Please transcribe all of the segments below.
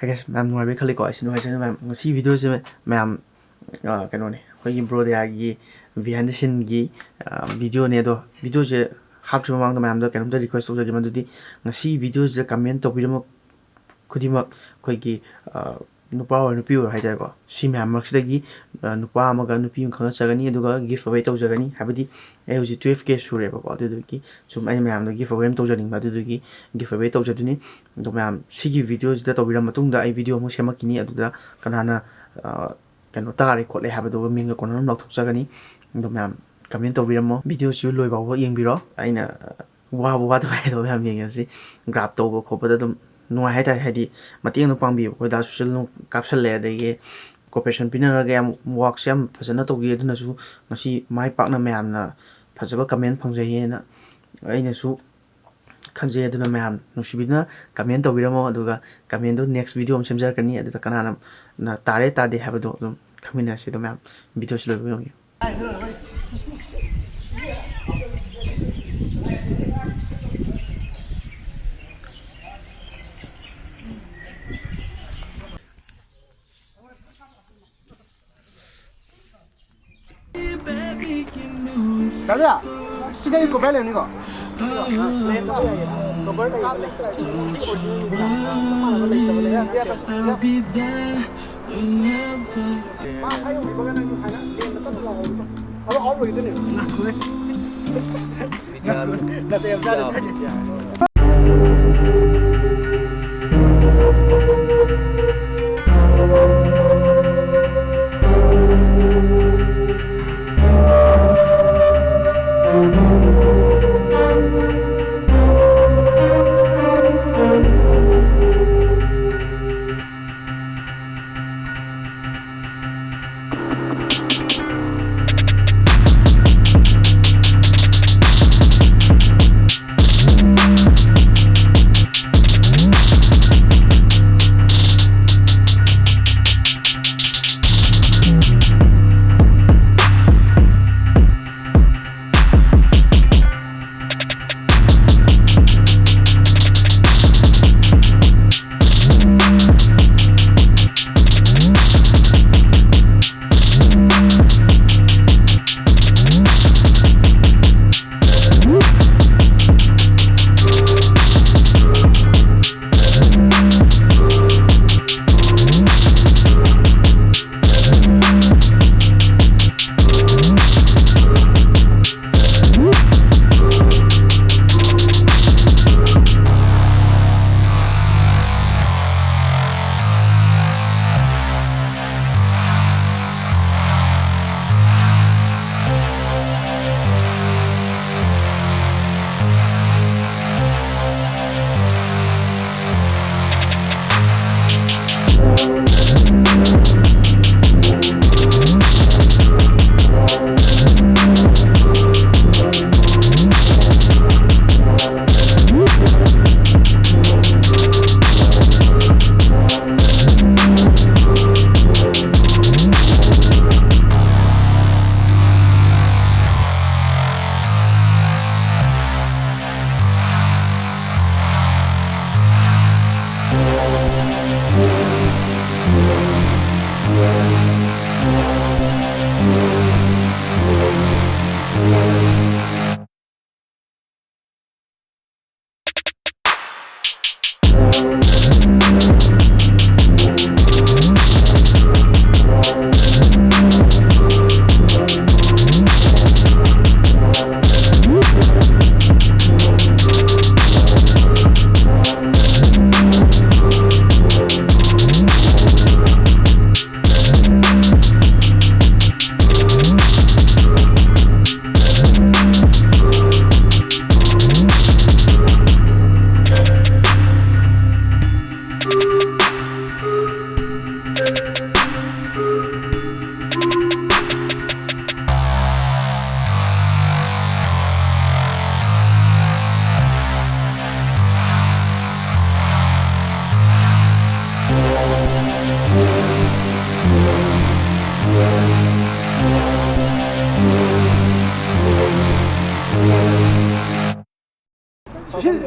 guess ma'am no I khali ko asin no asin ma'am si video se ma'am kano ne khoi bro Daya gi behind the scene gi video ne do video je hap chu mang ma'am do kanam da request to jagi madudi ngasi video je comment to bi mo khudima khoi gi nupa or nupi or haida ko si ma'am maksida gi nupa amaga nupi khanga chagani aduga gift away to jagani habidi ai uji 12k sure ba ko adu gi sum ai ma'am do gift away to jani ba adu gi gift away to jaduni do ma'am sigi videos da to biram matung da ai video mo semakini aduda kanana kano tare khole habado minga kono nok thok jagani do ma'am comment to biramo video su loi ba wo yeng biro aina wa to ai do ma'am yeng si grab to ko khopada dum no hai ta hadi mating no pangbi ko da social no caption le de ge cooperation pinner ga yam work sam phasana to gi aduna su masi mai pak na ma'am na phasaba comment phangjai he na aina su khanje aduna ma'am no sibina comment to biramo aduga comment do next video am semjar kani aduda kanana na tare ta de habado dum khamina se do ma'am video se lo bi yong Kaya, sige ko bele ni ko.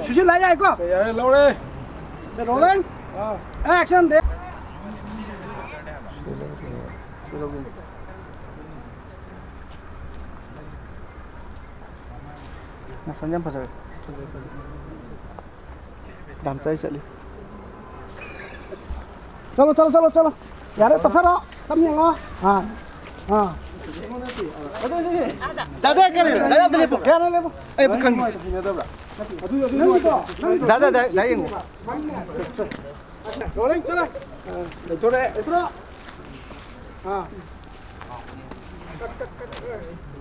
Sushi lại đây cô. Lâu đây. Để đổ lên. 액션 돼. 나 선전 보자. 남자 있을래. चलो यार तो फिर तब नहीं होगा हाँ हाँ दादा क्या ले दादा ले क्या ले ए बुkan दादा दादा yang rolling चला itu हाँ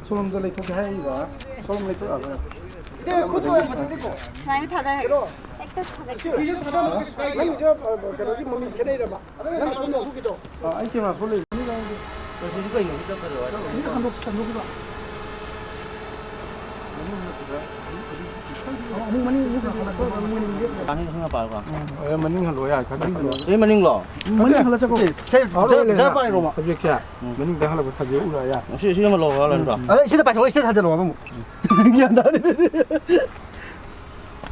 소름 들 이렇게 해 이거 소름 이렇게 하고 네 그것도 한번 듣고 나이 다들 액터 다들 이제 다 아니 저 그러지 몸이 걔네라 봐 난 손으로 후기도 아 이렇게만 볼래 수수가 있는 거 같아. 진짜 한번 봐 아니 생각 봐봐. 머닝 할로야 왜 머닝 거? 머닝 할라 자고 저 봐요 마 이렇게 머닝 다 할라 다 우라야 시험 로 하려는 거. 시대 봐 저거 시대 다 들어 봐 미안다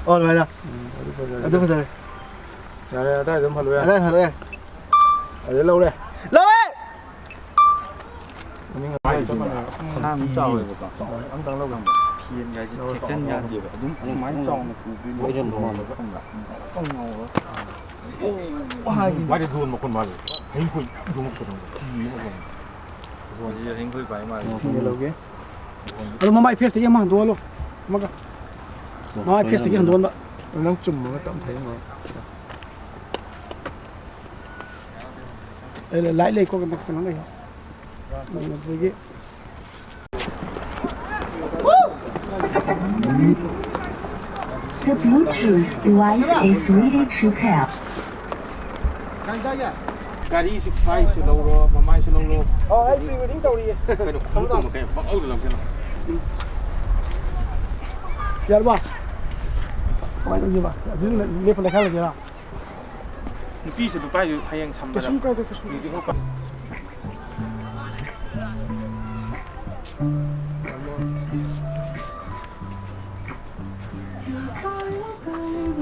맞아 어디 보자 야 다 좀 할로야 할로야 어디 lâu đây 머닝 많이 좀 하나 짜오 해볼까 엉덩 lâu gần 피엔 야지 객전 야 đúng máy tròn Mấy trăm đồng. không ngầu 말이 그건 먹고 말이 행고 이거 먹고 그런 거 뭐지 행거이 바이 말 Ini loge. Kalau mama face tadi mah dua lo. Maka. Mama face tadi dua mbak. Nang chum mà tạm thấy mà. Lại lấy có cái mặt nó này. Mình cái gì? The Bluetooth device is ready to pair. 가리 18 슬로로 마마이 슬로로 Anh Prewedding tàu đi. 그래도 공도 먹게 막 어디 남잖아 Dạ đúng không? Mày tao gì mà? Dính lên phần này khác là gì nào? 삐스도 빠지 하양 Cái 참바라 súng cây cái súng. 이게 효과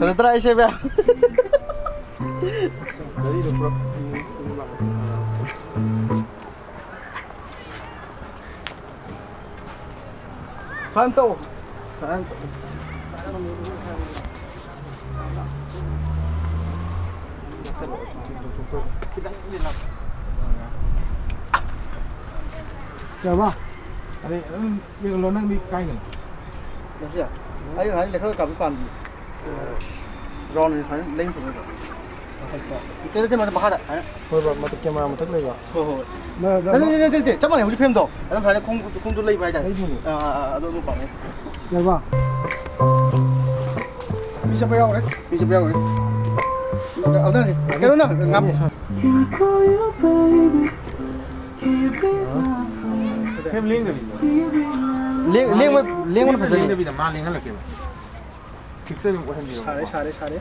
Terus siapa? Jadi udah bro. Santo. Santo. Dạ ba. 아니 이거 너는 미 까이는 Dạ chưa? Ấy hãy lấy hơi cầm phần gì? Ron thì phải lên phần rồi. Cái mà bắt đấy. thôi mà thực mà thức lên rồi 네, 잠깐만요. 우리 팸도. 그다음 다음에 공도 레이 봐야 돼. 너 봐. 야 봐. 미쳐 봐요 그래. 미쳐 봐요 그래. 어디? 깨로나 감. thêm liên rồi 링은 phải liên bây giờ mang liên hết là kiểu thực sự cũng có thêm gì 잘해.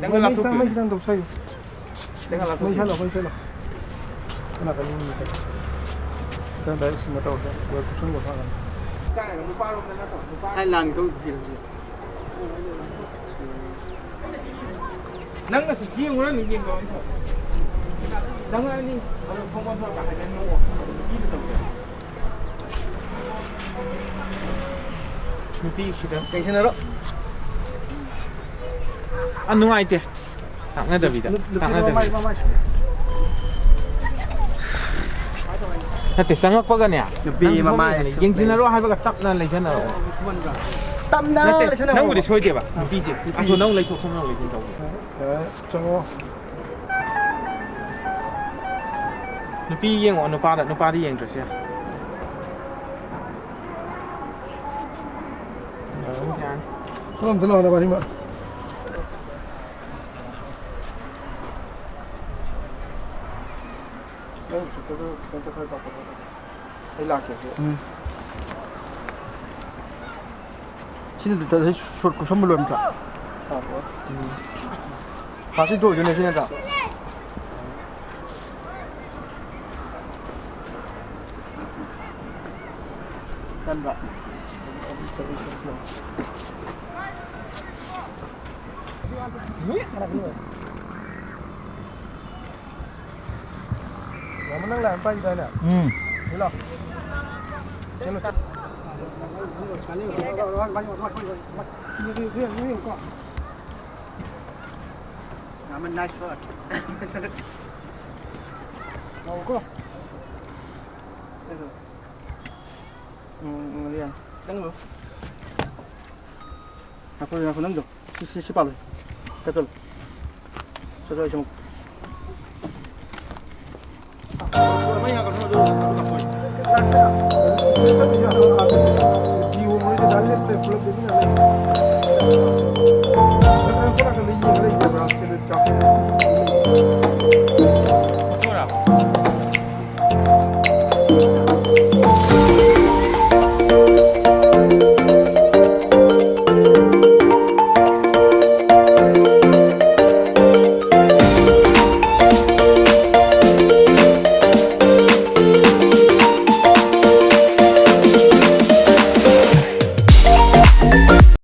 đang làm thuốc mấy đang đục xây. đang làm thuốc mấy 살로. 하나 가는 거. 그다음 나 있으면 또 왜 붙는 거 사가. Thailand có gì? nắng là sự kiêng của nó những kiêng rồi nắng là đi không quan trọng cả hai bên mua đi được rồi đi 시간 괜찮아요? 안 누가 있대 안 하다 비다 안 하다 Hãy subscribe cho kênh Ghiền Mì Gõ để không bỏ lỡ những video hấp dẫn 땀나. nắng 우리 소리 봐. 비지. 아소 너무 레이트 손으로 레이트 좀. 저거. 누비 영 어느 바다 누바디 영 저세. 그럼 들어가라 말이면. 친구들 다 선물로 합니다. 다시 또 연애 생겼다. 간다. menang lah empat juta nak. Hello. Hello. Mình nice shot. Mau ko. Lihat. Tengok. Aku nang tu. Si palu. Betul. Sudah cuma. Apa yang akan dulu?